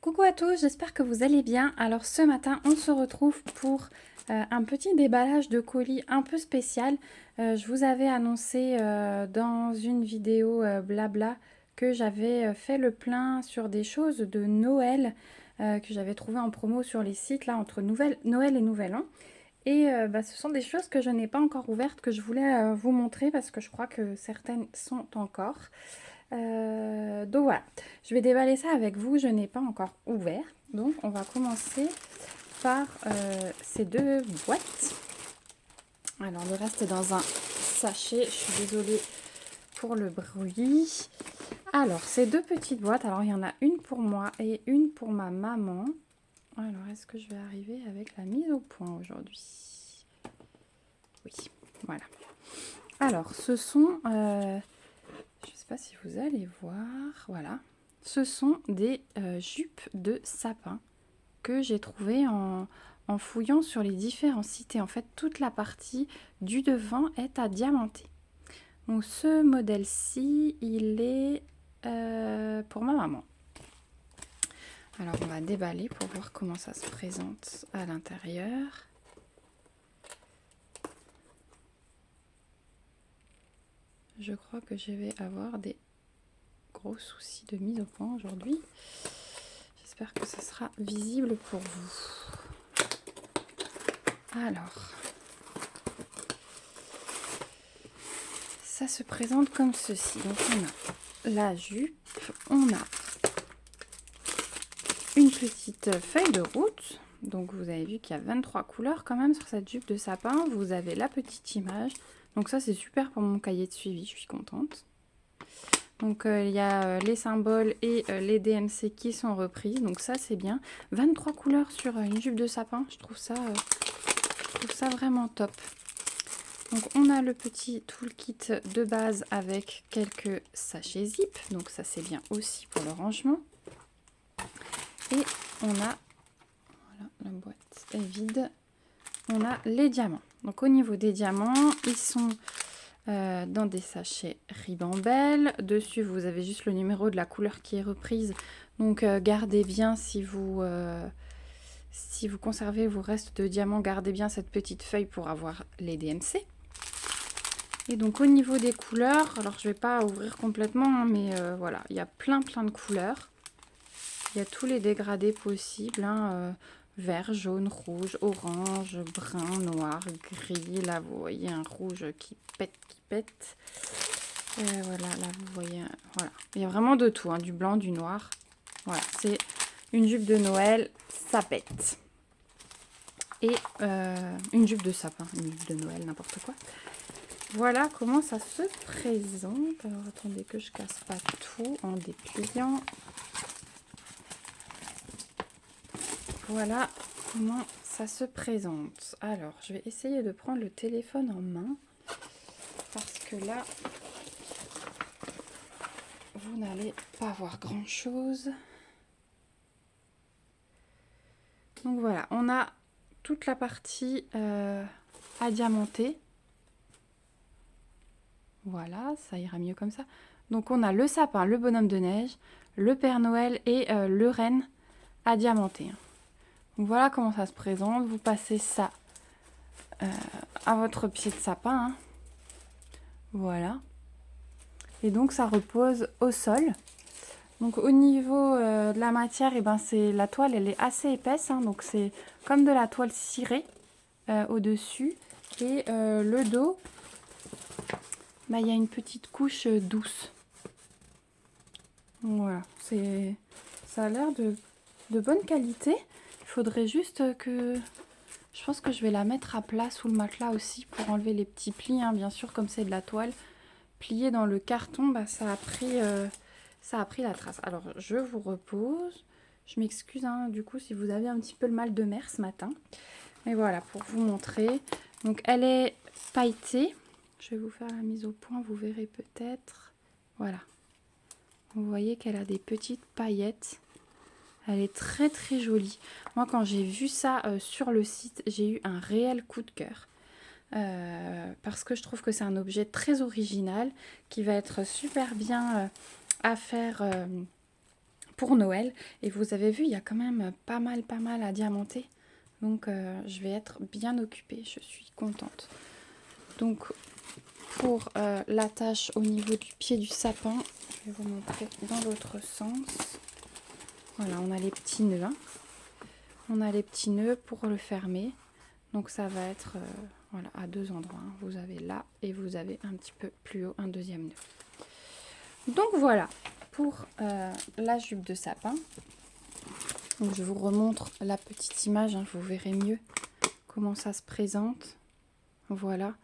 Coucou à tous, j'espère que vous allez bien. Alors ce matin, on se retrouve pour un petit déballage de colis un peu spécial. Je vous avais annoncé dans une vidéo blabla que j'avais fait le plein sur des choses de Noël que j'avais trouvé en promo sur les sites là entre Noël et Nouvel An. Et ce sont des choses que je n'ai pas encore ouvertes, que je voulais vous montrer parce que je crois que certaines sont encore. Donc voilà, je vais déballer ça avec vous, je n'ai pas encore ouvert. Donc on va commencer par ces deux boîtes. Alors le reste est dans un sachet, je suis désolée pour le bruit. Alors ces deux petites boîtes, alors il y en a une pour moi et une pour ma maman. Alors est-ce que je vais arriver avec la mise au point aujourd'hui? Oui, voilà. Alors ce sont... je ne sais pas si vous allez voir, voilà. Ce sont des jupes de sapin que j'ai trouvées en fouillant sur les différents sites. Et en fait, toute la partie du devant est à diamanter. Donc ce modèle-ci, il est pour ma maman. Alors on va déballer pour voir comment ça se présente à l'intérieur. Je crois que je vais avoir des gros soucis de mise au point aujourd'hui. J'espère que ça sera visible pour vous. Alors, ça se présente comme ceci. Donc on a la jupe, on a une petite feuille de route. Donc vous avez vu qu'il y a 23 couleurs quand même sur cette jupe de sapin. Vous avez la petite image. Donc ça c'est super pour mon cahier de suivi, je suis contente. Donc il y a les symboles et les DMC qui sont reprises. Donc ça c'est bien. 23 couleurs sur une jupe de sapin, je trouve ça vraiment top. Donc on a le petit toolkit de base avec quelques sachets zip. Donc ça c'est bien aussi pour le rangement. Et on a, voilà, la boîte est vide. On a les diamants. Donc au niveau des diamants, ils sont dans des sachets Ribambelle. Dessus vous avez juste le numéro de la couleur qui est reprise. Donc gardez bien si vous conservez vos restes de diamants, gardez bien cette petite feuille pour avoir les DMC. Et donc au niveau des couleurs, alors je vais pas ouvrir complètement, hein, mais voilà, il y a plein de couleurs. Il y a tous les dégradés possibles, hein, vert, jaune, rouge, orange, brun, noir, gris. Là vous voyez un rouge qui pète. Voilà, là vous voyez, voilà. Il y a vraiment de tout, hein, du blanc, du noir. Voilà, c'est une jupe de Noël, ça pète. Et une jupe de sapin, une jupe de Noël, n'importe quoi. Voilà comment ça se présente. Alors attendez que je casse pas tout en dépliant. Voilà comment ça se présente. Alors je vais essayer de prendre le téléphone en main parce que là vous n'allez pas voir grand chose. Donc voilà, on a toute la partie à diamanter. Voilà, ça ira mieux comme ça. Donc on a le sapin, le bonhomme de neige, le Père Noël et le renne à diamanter. Donc voilà comment ça se présente. Vous passez ça à votre pied de sapin. Hein. Voilà. Et donc ça repose au sol. Donc au niveau de la matière, et ben c'est la toile, elle est assez épaisse. Hein, donc c'est comme de la toile cirée au-dessus. Et le dos, bah, y a une petite couche douce. Voilà, ça a l'air de bonne qualité. Il faudrait juste que... Je pense que je vais la mettre à plat sous le matelas aussi pour enlever les petits plis. Hein. Bien sûr, comme c'est de la toile pliée dans le carton, bah, ça a pris la trace. Alors, je vous repose. Je m'excuse hein, du coup si vous avez un petit peu le mal de mer ce matin. Mais voilà, pour vous montrer. Donc, elle est pailletée. Je vais vous faire la mise au point, vous verrez peut-être. Voilà. Vous voyez qu'elle a des petites paillettes. Elle est très jolie. Moi quand j'ai vu ça sur le site, j'ai eu un réel coup de cœur. Parce que je trouve que c'est un objet très original qui va être super bien à faire pour Noël. Et vous avez vu, il y a quand même pas mal à diamanter. Donc je vais être bien occupée, je suis contente. Donc pour l'attache au niveau du pied du sapin, je vais vous montrer dans l'autre sens. Voilà, on a les petits nœuds. Hein. On a les petits nœuds pour le fermer. Donc ça va être voilà, à deux endroits. Hein. Vous avez là et vous avez un petit peu plus haut un deuxième nœud. Donc voilà pour la jupe de sapin. Donc je vous remontre la petite image, hein, vous verrez mieux comment ça se présente. Voilà,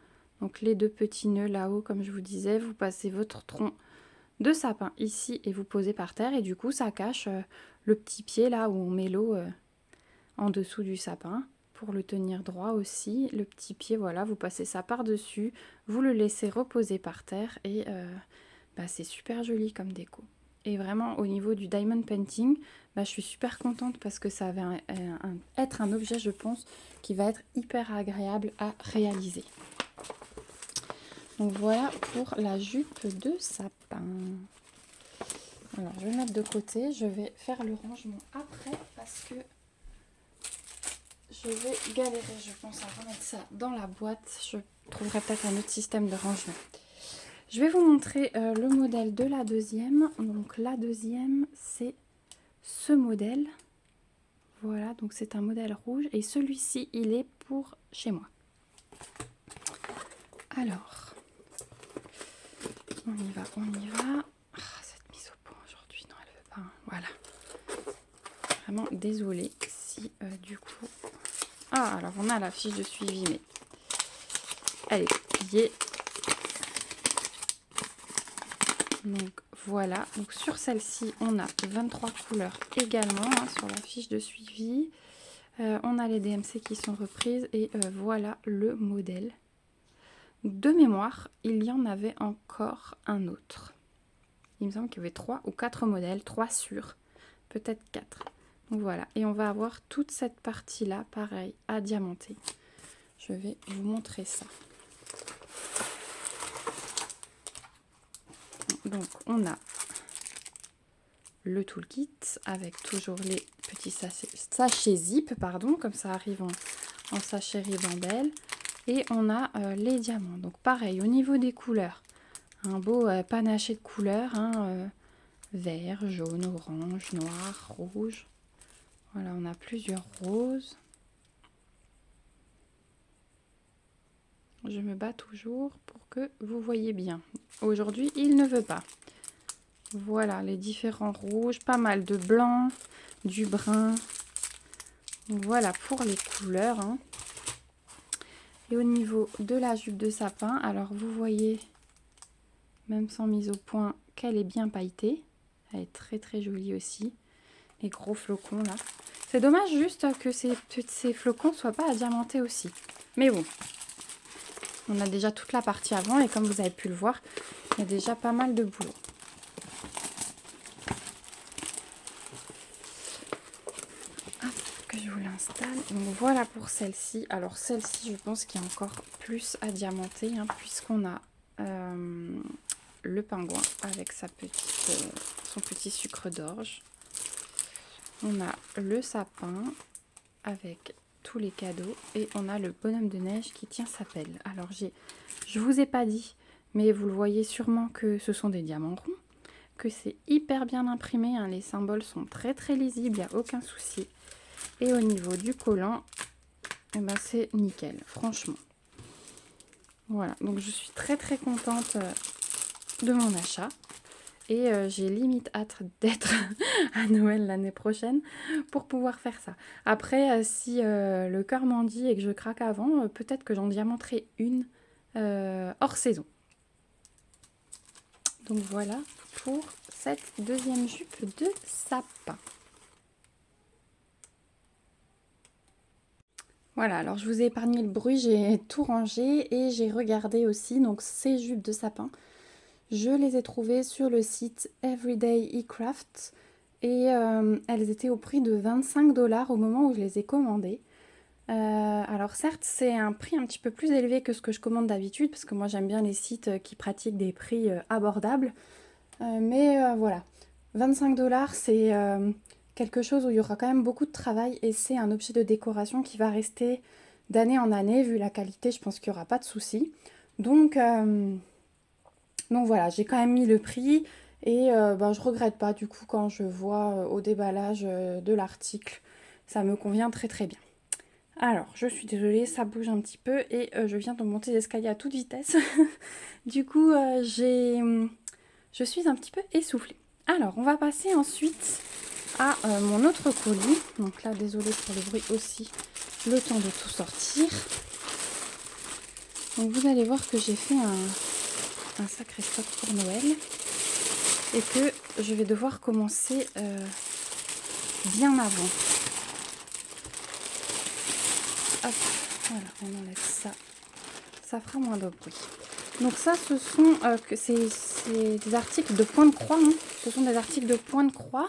donc les deux petits nœuds là-haut, comme je vous disais, vous passez votre tronc de sapin ici et vous posez par terre. Et du coup, ça cache le petit pied là où on met l'eau en dessous du sapin. Pour le tenir droit aussi, le petit pied, voilà, vous passez ça par-dessus, vous le laissez reposer par terre et c'est super joli comme déco. Et vraiment, au niveau du diamond painting, je suis super contente parce que ça va être un objet, je pense, qui va être hyper agréable à réaliser. Donc voilà pour la jupe de sapin. Alors, je vais mettre de côté. Je vais faire le rangement après parce que je vais galérer, je pense, à remettre ça dans la boîte. Je trouverai peut-être un autre système de rangement. Je vais vous montrer le modèle de la deuxième. Donc la deuxième, c'est ce modèle. Voilà, donc c'est un modèle rouge. Et celui-ci, il est pour chez moi. Alors, on y va, on y va. Ah, cette mise au point aujourd'hui, non, elle veut pas. Hein. Voilà. Vraiment désolée si du coup... Ah, alors on a la fiche de suivi, mais elle est pliée. Donc voilà, donc sur celle-ci, on a 23 couleurs également hein, sur la fiche de suivi. On a les DMC qui sont reprises et voilà le modèle. De mémoire, il y en avait encore un autre. Il me semble qu'il y avait 3 ou 4 modèles, 3 sûrs, peut-être 4. Donc voilà, et on va avoir toute cette partie-là, pareil, à diamanter. Je vais vous montrer ça. Donc on a le toolkit avec toujours les petits sachets zip, pardon, comme ça arrive en sachet ribambelle. Et on a les diamants. Donc pareil, au niveau des couleurs, un beau panaché de couleurs, hein, vert, jaune, orange, noir, rouge. Voilà, on a plusieurs roses. Je me bats toujours pour que vous voyez bien. Aujourd'hui, il ne veut pas. Voilà, les différents rouges, pas mal de blanc, du brun. Donc voilà pour les couleurs. Hein. Et au niveau de la jupe de sapin, alors vous voyez, même sans mise au point, qu'elle est bien pailletée. Elle est très jolie aussi. Les gros flocons là. C'est dommage juste que ces flocons ne soient pas à diamanter aussi. Mais bon, on a déjà toute la partie avant et comme vous avez pu le voir, il y a déjà pas mal de boulot. Que je vous l'installe. Donc voilà pour celle-ci. Alors celle-ci, je pense qu'il y a encore plus à diamanter hein, puisqu'on a le pingouin avec son petit sucre d'orge. On a le sapin avec tous les cadeaux et on a le bonhomme de neige qui tient sa pelle. Alors je vous ai pas dit, mais vous le voyez sûrement que ce sont des diamants ronds, que c'est hyper bien imprimé, hein, les symboles sont très lisibles, il n'y a aucun souci. Et au niveau du collant, eh ben c'est nickel, franchement. Voilà, donc je suis très contente de mon achat. Et j'ai limite hâte d'être à Noël l'année prochaine pour pouvoir faire ça. Après, si le cœur m'en dit et que je craque avant, peut-être que j'en diamanterai une hors saison. Donc voilà pour cette deuxième jupe de sapin. Voilà, alors je vous ai épargné le bruit, j'ai tout rangé et j'ai regardé aussi donc ces jupes de sapin. Je les ai trouvées sur le site Everyday eCraft et elles étaient au prix de 25 $ au moment où je les ai commandées. Alors certes, c'est un prix un petit peu plus élevé que ce que je commande d'habitude parce que moi j'aime bien les sites qui pratiquent des prix abordables. Mais voilà, $25, c'est quelque chose où il y aura quand même beaucoup de travail et c'est un objet de décoration qui va rester d'année en année. Vu la qualité, je pense qu'il n'y aura pas de souci. Donc voilà, j'ai quand même mis le prix et je regrette pas du coup quand je vois au déballage de l'article. Ça me convient très très bien. Alors, je suis désolée, ça bouge un petit peu et je viens de monter l'escalier à toute vitesse. Du coup, je suis un petit peu essoufflée. Alors, on va passer ensuite à mon autre colis. Donc là, désolée pour le bruit aussi, le temps de tout sortir. Donc vous allez voir que j'ai fait un sacré stock pour Noël et que je vais devoir commencer bien avant. Hop, voilà, on enlève ça. Ça fera moins de bruit. Donc ça, ce sont c'est des articles de point de croix. Hein. Ce sont des articles de point de croix.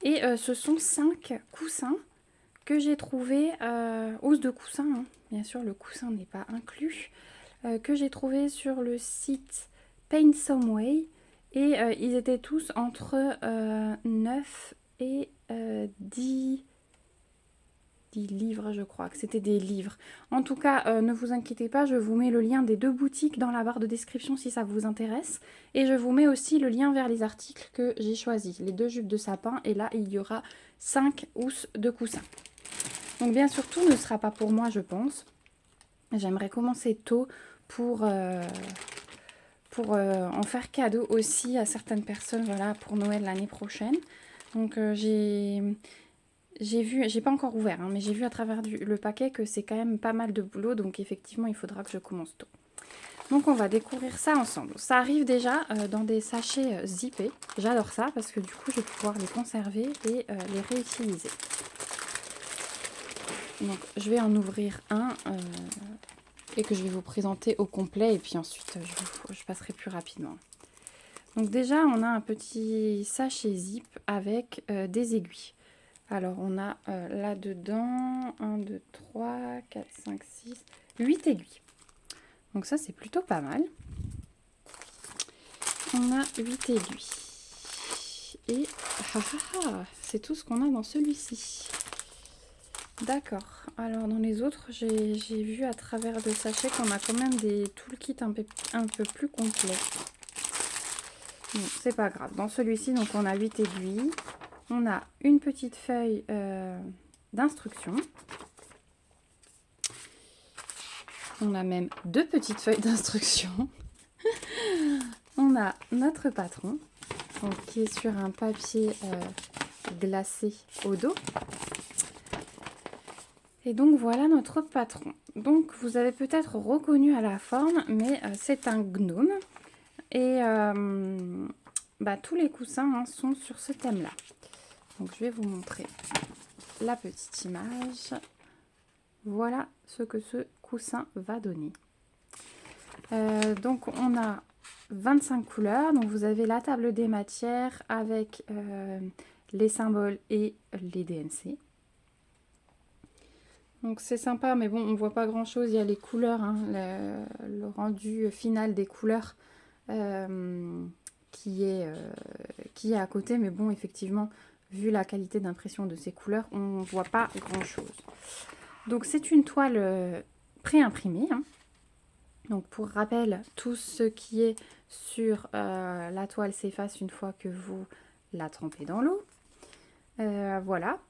Et ce sont 5 coussins que j'ai trouvés, housse de coussin, hein. Bien sûr, le coussin n'est pas inclus. Que j'ai trouvé sur le site Paint Some Way. Et ils étaient tous entre 9 et 10 livres, je crois que c'était des livres. En tout cas, ne vous inquiétez pas, je vous mets le lien des 2 boutiques dans la barre de description si ça vous intéresse. Et je vous mets aussi le lien vers les articles que j'ai choisis. Les 2 jupes de sapin et là, il y aura 5 housses de coussin. Donc bien sûr, tout ne sera pas pour moi, je pense. J'aimerais commencer tôt pour en faire cadeau aussi à certaines personnes, voilà, pour Noël l'année prochaine. Donc j'ai vu, j'ai pas encore ouvert, hein, mais j'ai vu à travers le paquet que c'est quand même pas mal de boulot, donc effectivement il faudra que je commence tôt. Donc on va découvrir ça ensemble. Ça arrive déjà dans des sachets zippés. J'adore ça parce que du coup je vais pouvoir les conserver et les réutiliser. Donc je vais en ouvrir un et que je vais vous présenter au complet et puis ensuite je passerai plus rapidement. Donc déjà on a un petit sachet zip avec des aiguilles. Alors on a là-dedans 1, 2, 3, 4, 5, 6, 8 aiguilles. Donc ça c'est plutôt pas mal. On a 8 aiguilles. Et c'est tout ce qu'on a dans celui-ci. D'accord. Alors dans les autres, j'ai vu à travers le sachet qu'on a quand même des toolkits un peu plus complets. Bon, c'est pas grave. Dans celui-ci, donc on a 8 aiguilles. On a une petite feuille d'instruction. On a même 2 petites feuilles d'instruction. On a notre patron, donc, qui est sur un papier glacé au dos. Et donc voilà notre patron. Donc vous avez peut-être reconnu à la forme, mais c'est un gnome. Et tous les coussins hein, sont sur ce thème-là. Donc je vais vous montrer la petite image. Voilà ce que ce coussin va donner. Donc on a 25 couleurs. Donc vous avez la table des matières avec les symboles et les DNC. Donc c'est sympa, mais bon, on voit pas grand chose. Il y a les couleurs, hein, le rendu final des couleurs qui est à côté. Mais bon, effectivement, vu la qualité d'impression de ces couleurs, on voit pas grand chose. Donc c'est une toile pré-imprimée. Hein. Donc pour rappel, tout ce qui est sur la toile s'efface une fois que vous la trempez dans l'eau. Voilà.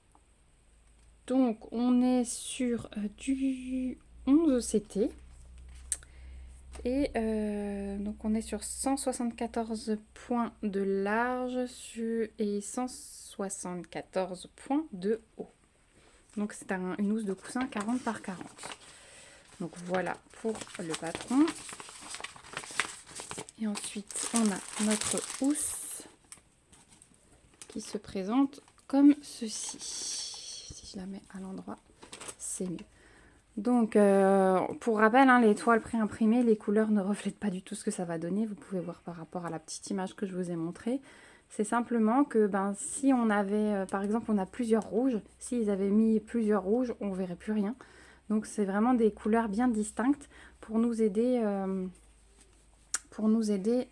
Donc on est sur du 11 CT et donc on est sur 174 points de large et 174 points de haut. Donc c'est une housse de coussin 40 par 40. Donc voilà pour le patron. Et ensuite on a notre housse qui se présente comme ceci. Je la mets à l'endroit, c'est mieux. Donc, pour rappel, hein, les toiles pré-imprimées, les couleurs ne reflètent pas du tout ce que ça va donner. Vous pouvez voir par rapport à la petite image que je vous ai montrée. C'est simplement que si on avait, par exemple, on a plusieurs rouges, s'ils avaient mis plusieurs rouges, on ne verrait plus rien. Donc, c'est vraiment des couleurs bien distinctes pour nous aider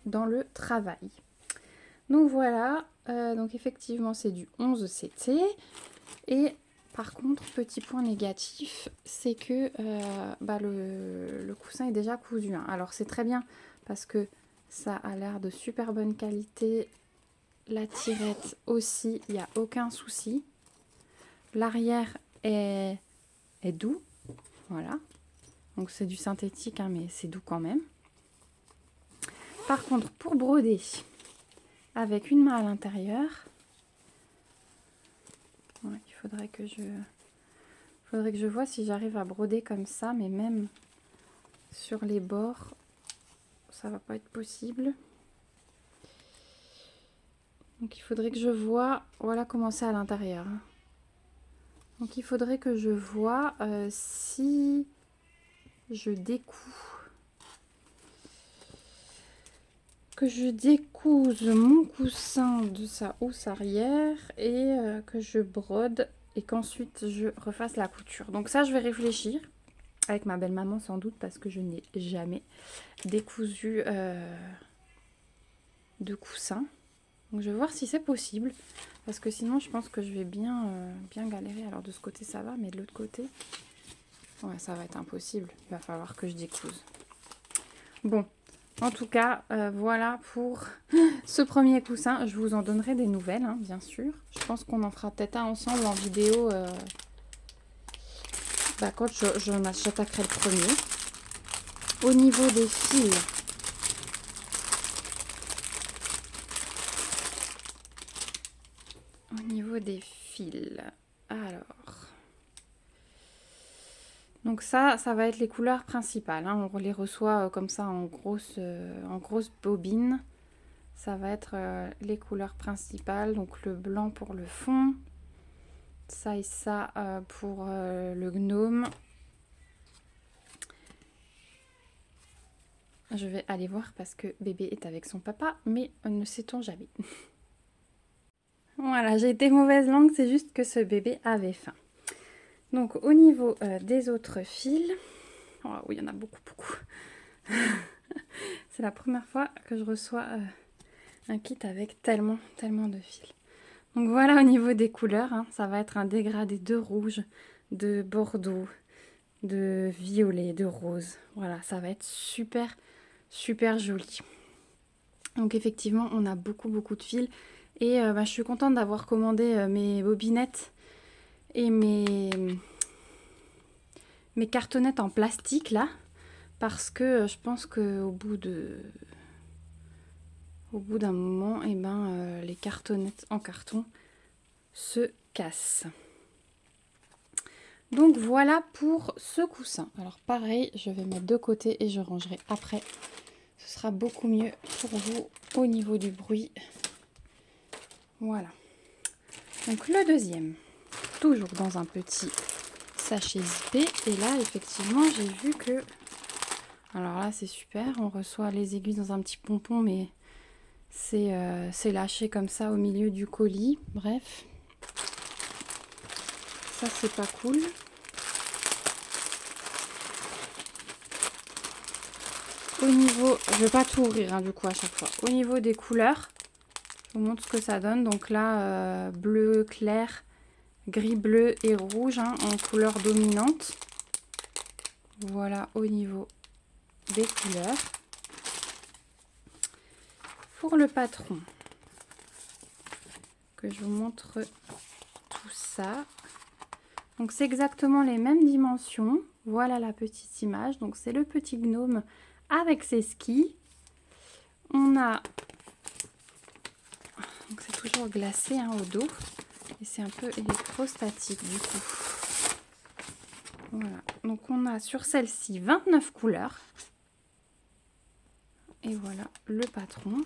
dans le travail. Donc, voilà. Donc effectivement, c'est du 11 CT. Et par contre, petit point négatif, c'est que le coussin est déjà cousu, hein. Alors c'est très bien parce que ça a l'air de super bonne qualité. La tirette aussi, il n'y a aucun souci. L'arrière est doux, voilà. Donc c'est du synthétique, hein, mais c'est doux quand même. Par contre, pour broder avec une main à l'intérieur, ouais, il faudrait que je vois si j'arrive à broder comme ça, mais même sur les bords, ça va pas être possible. Donc il faudrait que je vois, voilà comment c'est à l'intérieur. Donc il faudrait que je vois si je découse mon coussin de sa housse arrière et que je brode et qu'ensuite je refasse la couture. Donc ça, je vais réfléchir avec ma belle-maman sans doute parce que je n'ai jamais décousu de coussin. Donc je vais voir si c'est possible parce que sinon je pense que je vais bien galérer. Alors de ce côté ça va, mais de l'autre côté, ouais, ça va être impossible. Il va falloir que je découse. Bon. En tout cas, voilà pour ce premier coussin. Je vous en donnerai des nouvelles, hein, bien sûr. Je pense qu'on en fera peut-être un ensemble en vidéo quand j'attaquerai le premier. Au niveau des fils, alors... Donc ça va être les couleurs principales, hein. On les reçoit comme ça en grosse bobine. Ça va être les couleurs principales, donc le blanc pour le fond, ça et ça pour le gnome. Je vais aller voir parce que bébé est avec son papa, mais ne sait-on jamais. Voilà, j'ai été mauvaise langue, c'est juste que ce bébé avait faim. Donc au niveau des autres fils, oh oui, il y en a beaucoup. C'est la première fois que je reçois un kit avec tellement de fils. Donc voilà au niveau des couleurs, hein, ça va être un dégradé de rouge, de bordeaux, de violet, de rose. Voilà, ça va être super joli. Donc effectivement, on a beaucoup de fils. Et je suis contente d'avoir commandé mes bobinettes et mes cartonnettes en plastique là. Parce que je pense qu'au bout d'un moment, les cartonnettes en carton se cassent. Donc voilà pour ce coussin. Alors pareil, je vais mettre de côté et je rangerai après. Ce sera beaucoup mieux pour vous au niveau du bruit. Voilà. Donc le deuxième, toujours dans un petit sachet zippé. Et là, effectivement, j'ai vu que... Alors là, c'est super. On reçoit les aiguilles dans un petit pompon, mais c'est lâché comme ça au milieu du colis. Bref. Ça, c'est pas cool. Au niveau... Je vais pas tout ouvrir, hein, du coup, à chaque fois. Au niveau des couleurs, je vous montre ce que ça donne. Donc là, bleu clair, gris, bleu et rouge, hein, en couleur dominante. Voilà au niveau des couleurs. Pour le patron, que je vous montre tout ça. Donc c'est exactement les mêmes dimensions. Voilà la petite image. Donc c'est le petit gnome avec ses skis. On a... Donc c'est toujours glacé, hein, au dos. Et c'est un peu électrostatique du coup. Voilà. Donc on a sur celle-ci 29 couleurs. Et voilà le patron.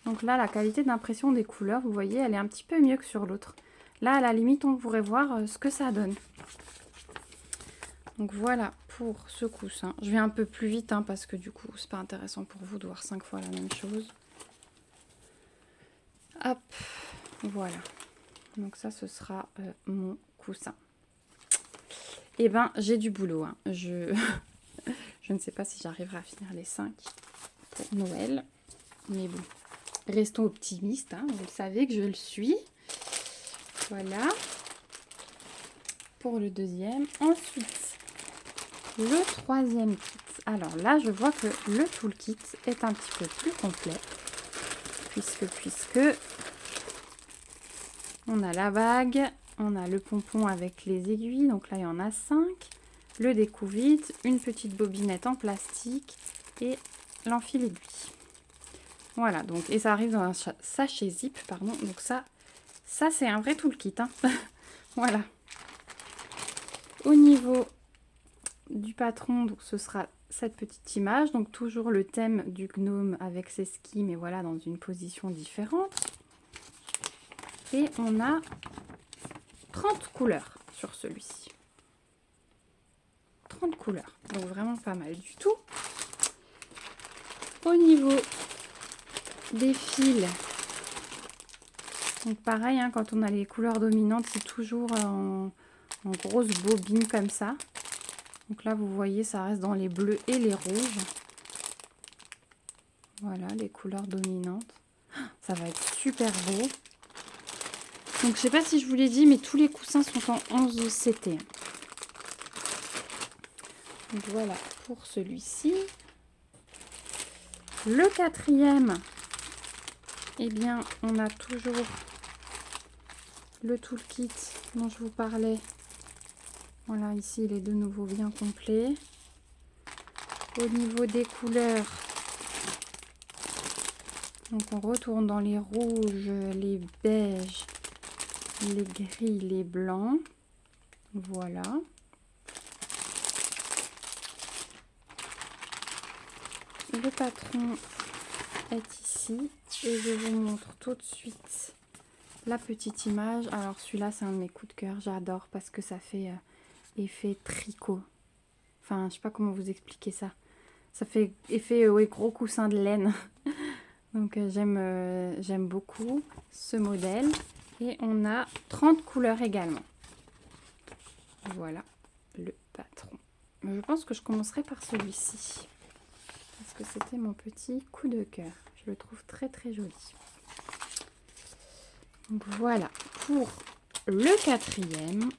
Donc là, la qualité d'impression des couleurs, vous voyez, elle est un petit peu mieux que sur l'autre. Là, à la limite, on pourrait voir ce que ça donne. Donc voilà pour ce coussin. Je vais un peu plus vite, hein, parce que du coup, c'est pas intéressant pour vous de voir 5 fois la même chose. Hop, voilà. Donc ça, ce sera mon coussin. Et ben, j'ai du boulot, hein. Je ne sais pas si j'arriverai à finir les 5 pour Noël. Mais bon, Restons optimistes, hein, vous le savez que je le suis. Voilà. Pour le deuxième. Ensuite, le troisième kit. Alors là, je vois que le toolkit est un petit peu plus complet. Puisque on a la bague, on a le pompon avec les aiguilles. Donc là, il y en a 5. Le découvite, une petite bobinette en plastique et l'enfil aiguille. Voilà, donc, et ça arrive dans un sachet zip, pardon. Donc ça c'est un vrai toolkit, hein. Voilà. Au niveau du patron, donc ce sera cette petite image. Donc toujours le thème du gnome avec ses skis, mais voilà, dans une position différente. Et on a 30 couleurs sur celui-ci. 30 couleurs, donc vraiment pas mal du tout. Au niveau des fils, donc pareil, hein, quand on a les couleurs dominantes, c'est toujours en grosse bobine comme ça. Donc là, vous voyez, ça reste dans les bleus et les rouges. Voilà, les couleurs dominantes. Ça va être super beau. Donc, je sais pas si je vous l'ai dit, mais tous les coussins sont en 11 CT. Donc, voilà pour celui-ci. Le quatrième, eh bien, on a toujours le toolkit dont je vous parlais. Voilà, ici, il est de nouveau bien complet. Au niveau des couleurs, donc on retourne dans les rouges, les beiges, les gris, les blancs. Voilà. Le patron est ici et je vous montre tout de suite la petite image. Alors celui-là, c'est un de mes coups de cœur. J'adore parce que ça fait effet tricot. Enfin, je sais pas comment vous expliquer ça. Ça fait effet gros coussin de laine. Donc j'aime beaucoup ce modèle. Et on a 30 couleurs également. Voilà le patron. Je pense que je commencerai par celui-ci. Parce que c'était mon petit coup de cœur. Je le trouve très très joli. Donc voilà pour le quatrième.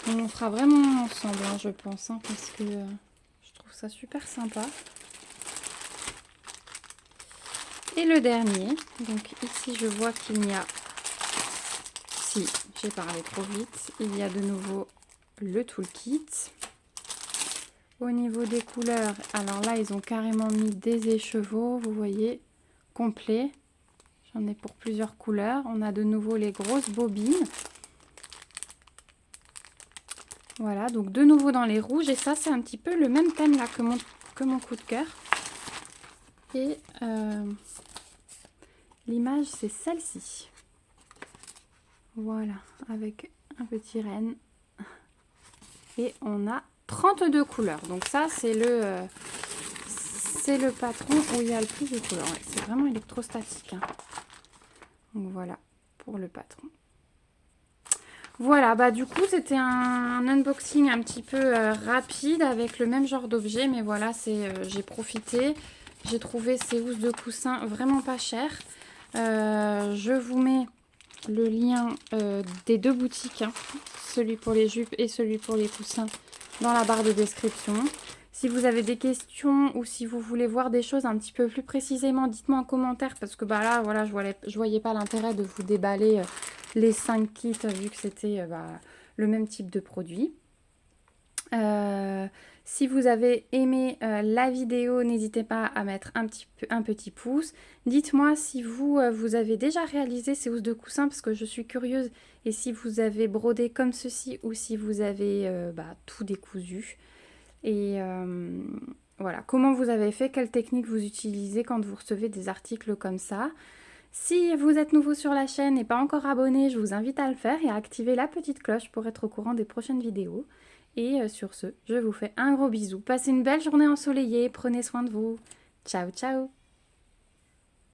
On fera vraiment ensemble, hein, je pense, hein, parce que je trouve ça super sympa. Et le dernier, donc ici je vois qu'il n'y a, si j'ai parlé trop vite, il y a de nouveau le toolkit. Au niveau des couleurs, alors là ils ont carrément mis des écheveaux, vous voyez, complet. J'en ai pour plusieurs couleurs. On a de nouveau les grosses bobines. Voilà, donc de nouveau dans les rouges. Et ça, c'est un petit peu le même thème là que mon coup de cœur. Et l'image, c'est celle-ci. Voilà, avec un petit renne. Et on a 32 couleurs. Donc ça, c'est le patron où il y a le plus de couleurs. Ouais, c'est vraiment électrostatique, hein. Donc voilà, pour le patron. Voilà, bah du coup c'était un unboxing un petit peu rapide avec le même genre d'objet, mais voilà, j'ai profité. J'ai trouvé ces housses de coussin vraiment pas chères. Je vous mets le lien des deux boutiques, hein, celui pour les jupes et celui pour les coussins, dans la barre de description. Si vous avez des questions ou si vous voulez voir des choses un petit peu plus précisément, dites-moi en commentaire, parce que bah là, voilà, je voyais pas l'intérêt de vous déballer les 5 kits vu que c'était le même type de produit. Si vous avez aimé la vidéo, n'hésitez pas à mettre un petit pouce. Dites-moi si vous avez déjà réalisé ces housses de coussin, parce que je suis curieuse, et si vous avez brodé comme ceci ou si vous avez tout décousu. Et voilà, comment vous avez fait, quelle technique vous utilisez quand vous recevez des articles comme ça. Si vous êtes nouveau sur la chaîne et pas encore abonné, je vous invite à le faire et à activer la petite cloche pour être au courant des prochaines vidéos. Et sur ce, je vous fais un gros bisou. Passez une belle journée ensoleillée, prenez soin de vous. Ciao, ciao!